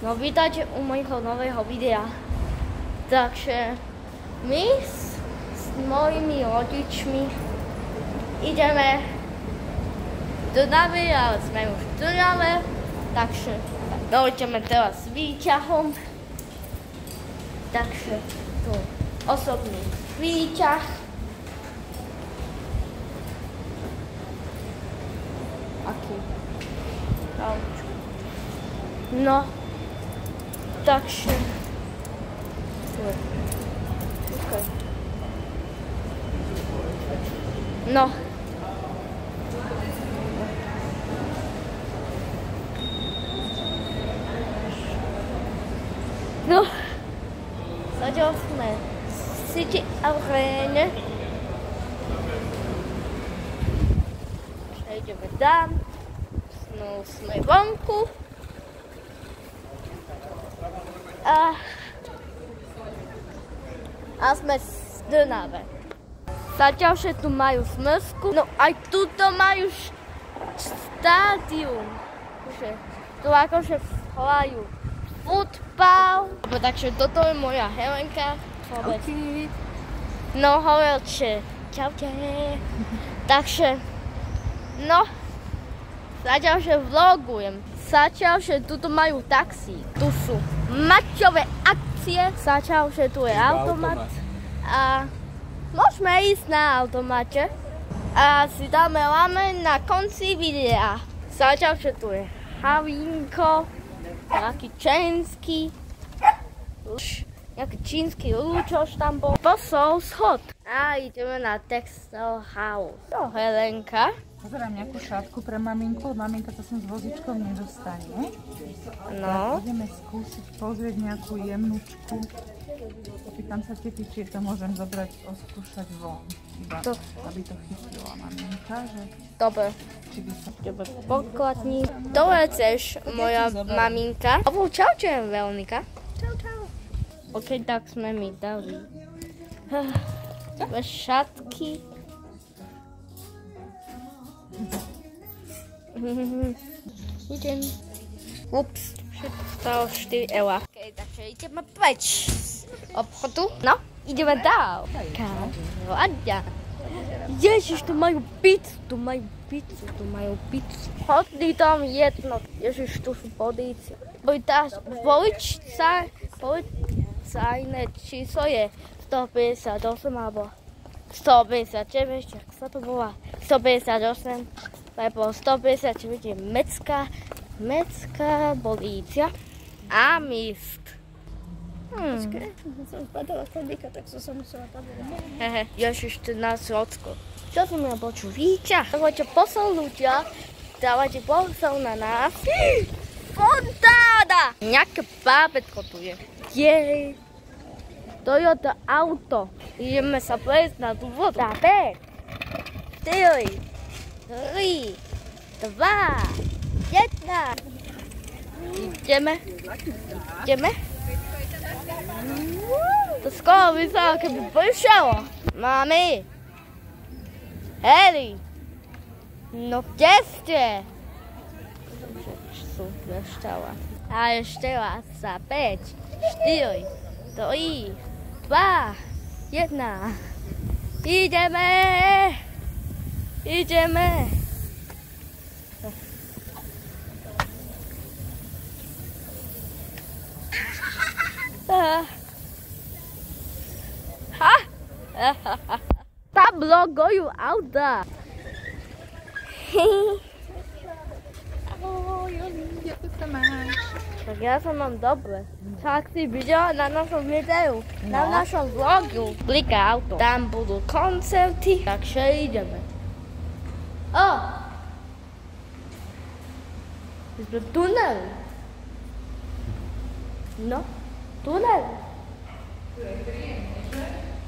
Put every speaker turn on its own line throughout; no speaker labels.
No vítajte u mojho nového videa. Takže my s mojimi rodičmi ideme do Dunavy, ale sme už v Dunave. Takže dojdeme teraz s výťahom. Takže tu osobný výťah. Aký? No, takže okay. No. No. Zatiaľ sme v City Aréne. Ideme tam. No, sme vonku. A sme v Dunave. Zatiaľ, že tu majú smrsku, no aj tuto majú štádium. Tu akože hrajú futbal. Takže toto je moja Helenka.
Čauky.
No, Helenče. Čaute. Takže, no, zatiaľ, že vlogujem. Zatiaľ, že tuto majú taxi. Tu sú mačové akcie. Zatiaľ, že tu je automat. A môžeme ísť na automate. A si dáme lamen na konci videa. Zatiaľ, že tu je Havínko. Nejaký čínsky lúčoš tam bol. Posol schod. A ideme na Textile House. To Helenka.
Pozerám nejakú šátku pre maminku. Maminka to sem s vozičkom nedostane.
No.
Tak ideme skúsiť pozrieť nejakú jemnúčku. Pýtam sa tety, či to môžem zobrať, oskúšať von. Iba, aby to chytila maminka, že...
Dobre.
Či by sa...
Dobre, pokladní. To je tiež moja maminka. Čaute, Veronika.
Čau, čau.
Ok, tak sme mi dali. Šatky. Idem. Ups, všetko stalo 4 €. Ok, takže ideme preč z obchodu. No, ideme dál. Káďa. Ježiš, tu majú pizzu, tu majú pizzu. Hodný tam jedno. Ježiš, tu sú polícia. Policajné číslo je 158 alebo 159, jak sa to volá, 158, lebo 159 je mecká polícia a mist.
Počkaj, som spadala chodníka, tak som sa musela padať.
Ježiš, to nás Rocko. Čo som ja počul? Výťah. Dávajte posol ľudia, dávajte posol na nás. Fontána! Nejaké bábätko tu je. Jej. Toyota auto. Ideme sa prejsť na tú vodu. 5, 4, 3, 2, 1. Ideme. To skoro vyzerá, keby pršalo. Mami. Heli. No kde ste? Sú pršala. A ešte raz za 5, 4, 3, 2, 1. Ideme. Tam logujú auta.
Ahoj, Joli, ako sa máš?
Tak ja sa mám dobre. Tak si videla na našom videu, na našom vlogu. Blika auto. Tam budú koncerty, takže ideme. My sme v tuneli. No, tunel.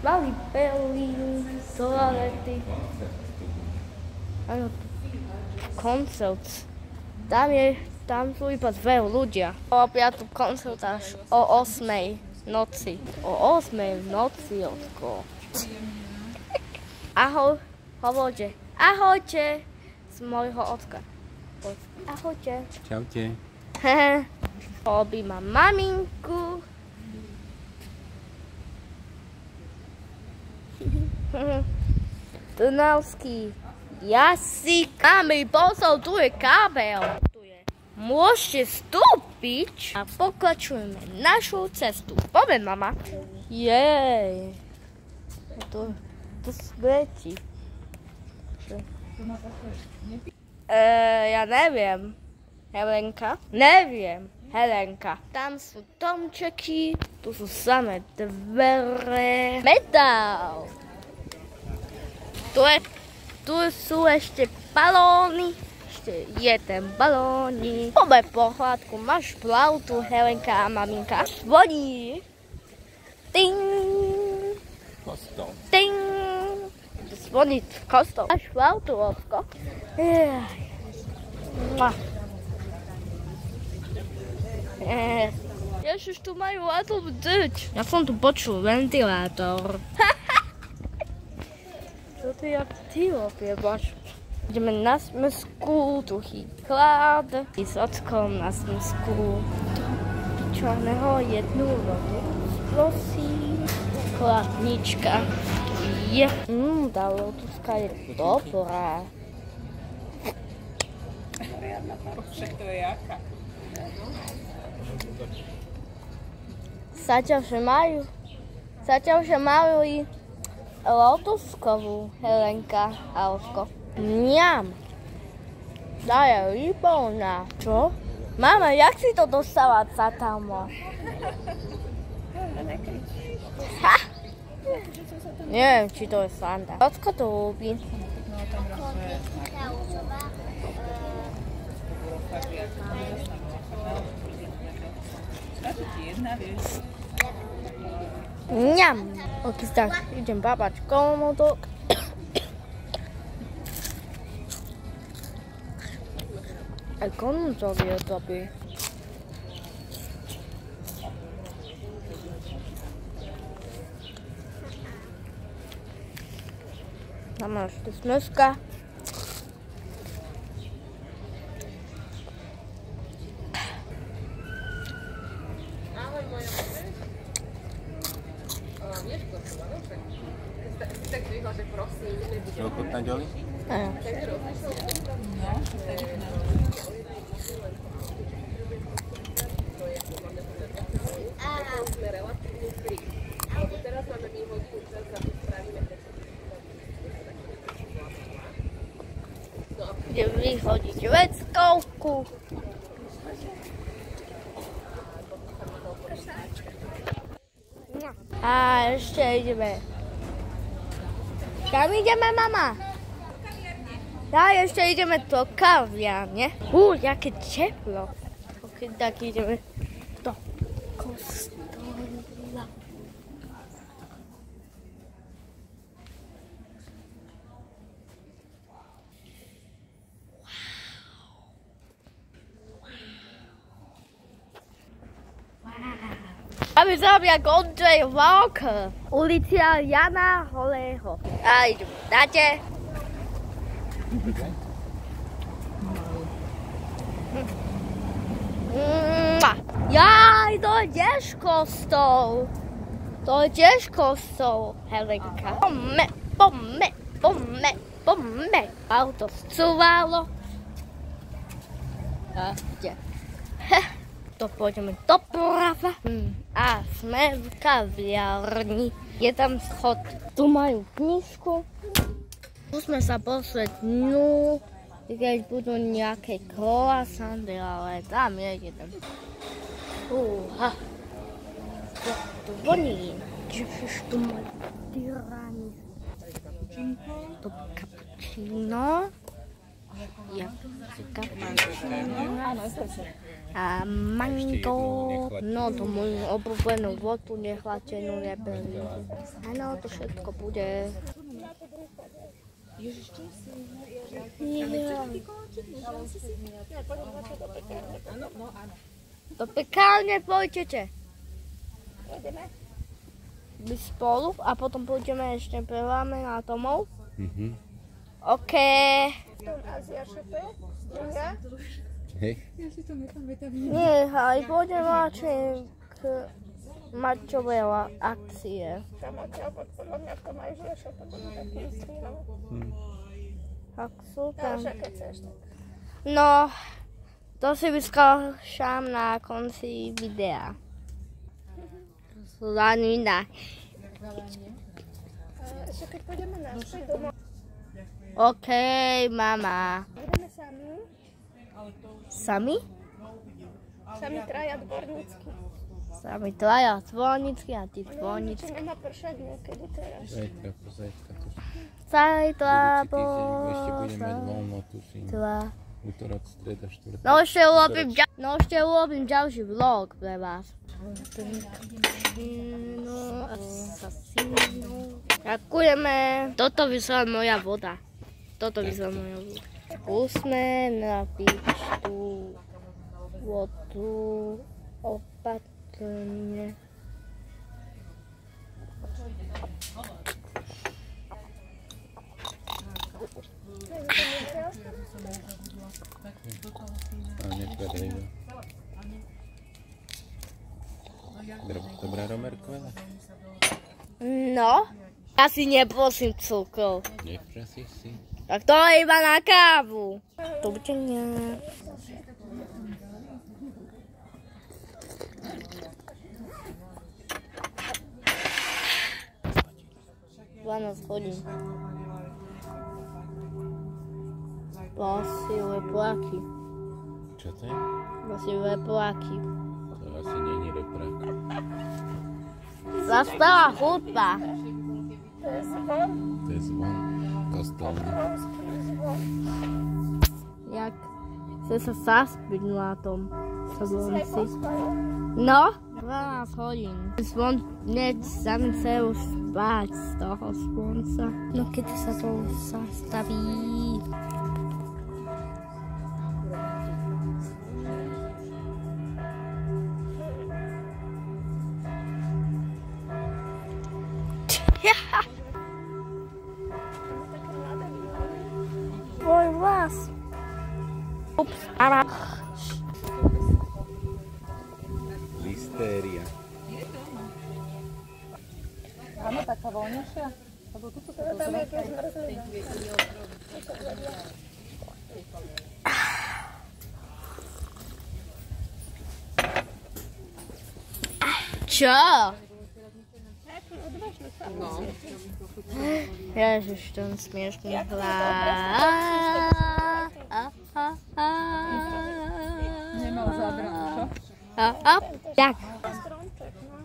Mali pelín, toalety. Áno, koncert. Tam sú iba 2 ľudia. O 5. koncert až o 8. noci. O 8. noci, Otko. Ahoj, hovorte. Ahojte z môjho ocka. Ahojte.
Čaute.
Hehe. Objímam maminku. Trnavský jazyk. Mami, pozor, tu je kábel. Môžete vstúpiť a pokračujeme našu cestu. Poďme, mama. Jej. To svieti. Ja neviem. Helenka? Neviem. Helenka. Tam sú domčeky, tu sú samé dvere. Metal. Tu sú ešte balóny. Ešte jeden balónik. Poďme pohľadku. Máš flautu, Helenka a maminka. Zvoní. Ting.
Kostol.
Ting. Zvoní kostol. Máš flautu, Ovko? Ježiš, tu majú atomu dyť. Ja som tu počul ventilátor. Čo ty jak ty opievaš? Ideme na smsku, tuhý chlad. I s ockom na smsku. Čarného jednu vodu. Prosím. Chladnička. Je. Tá lotuska je dobrá.
Však to je jaká.
Zatiaľ, že majú i lotuskovú, Helenka a Ovko. Mňam. Tá je výborná. Čo? Mama, jak si to dostala tam? Ha! Neviem, či to je sranda. Ocko to ľúbi. Mňam. Ok, tak, idem babať komodo. Aj komodo je dobrý. Tam máš tu smrska.
Čo ochutnať, Oli?
Áno. Idem vyhodiť veckovku. A ešte ideme. Kam ideme, mama? Ja, ešte ideme do kaviarne. Jaké teplo. Ok, tak ideme do kostola. A vyzerám jak Ondřej Walker. Ulica Jana Holého. A idem, dáte? Jaj, to je tiež kostol. To je tiež kostol, Helenka. Poďme. Auto scúvalo. A kde? To pôjdeme doprava. A sme v kaviarni. Je tam schod. Tu majú knižku. Musíme sa pozrieť dnu, keď budú nejaké croissanty, ale tam je jeden. To voní. Ježiš, tu majú tyrani. To cappuccino. A mango, no to moju obľúbenú vodu nechladenú rebelinu. Áno, to všetko bude. Do pekárne pôjdete. My spolu a potom pôjdeme ešte preláme na domov. OK.
Hej.
Ja si to nepamätám.
Nechaj, poďme radšej mať čo veľa akcie.
Tam odtiaľ podľa mňa to majú zlešo, to budú taký vystrihané.
Ak sú tam.
Takže keď chceš, tak.
No, to si vyskúšam na konci videa. Slanina.
Ešte keď pôjdeme naspäť domov.
OK, mama.
Budeme sami.
Sami?
Sami traja dvornícky.
Sami traja dvornícky a ty dvornícky.
Či nemá pršať niekedy teraz.
Zajtra, pozajtra to.
Zajtra,
Ešte budeme mať voľno, tuším. Útorok, streda, štvrtok.
No ešte urobím ďalší vlog pre vás. Ďakujeme. Toto vyzerá moja voda. Skúsme napiť tú vodu opatrne.
Nepredajme. Dobrá romerková?
No, ja si neprosím cukru.
Neprosíš si?
Tak to je iba na kávu. Dovidenia. Hodín. Vlasové pláky.
Čo to je?
Vlasové pláky.
To asi není reprák.
Zaspala hudba.
To je zvon.
To je zvon kostolný.
Jak chce sa zaspiť na tom zvonci.
Pospala.
No, 12 hodín. Zvon hneď sami chcel spať z toho slnca. No keď sa to zastaví. Tvoj vlas. Ups, ara.
Listéria.
Áno, taká voľnejšia. Lebo tu sú to
Tam je keď zmrzlina.
Čo? Ježiš, ten smiešný hlas.
nemal zábranu, čo?
Tak.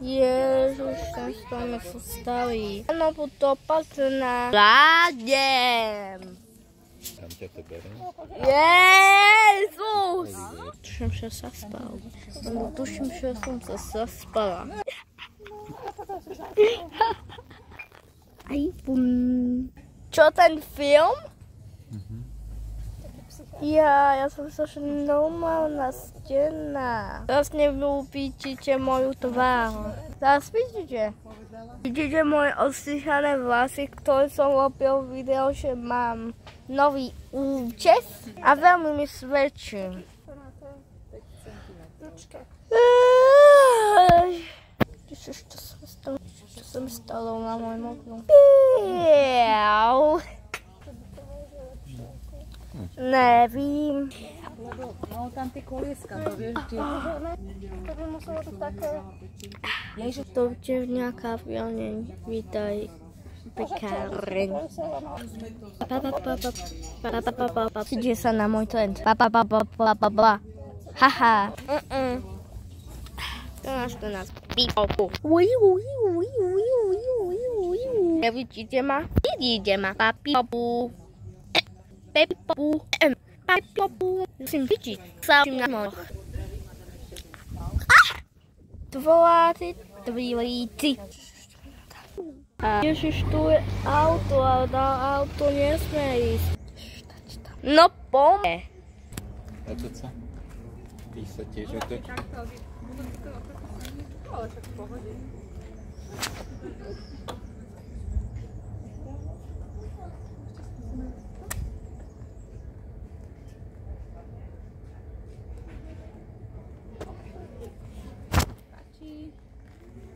Ježiš, ten strom je sústavý. Áno, buď opatrná. Vládem.
Tam ťa to berem.
Jezus! Tuším, že sa spal. Tuším, že som sa zaspala. Čo, ten film? Ja som sa normálna stena. Teraz nevidíte moju tvár. Teraz vidíte? Vidíte moje ostrihané vlasy, ktoré som robil video, že mám nový účes a veľmi mi svedčí. Čo sa mi stalo na môjom oknu? Nevím.
Lebo mal tam tie kolieska, to vieš, kde...
To by muselo byť také...
To je nejaká filneň. Vítaj. Pekáreň. Ide sa na môj trend. Haha. To nás pípopu. Nevidíte ma? Vidíte ma. Papipopu. Pepipopu. Papipopu. Musím vidieť. Sám na moch. Dvojlíci. Ježiš, tu je auto, ale na auto nesmie ísť. No poďme.
Otoč sa. Ty sa tiež otoč.
Ale však v pohode.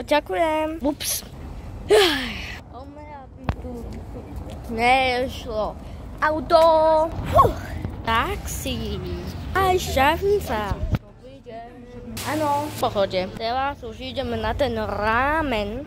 Ďakujem. Ups. Nešlo. Auto. Taxi. Aj šťavnica. Áno, v pohode. Teraz už ideme na ten ramen.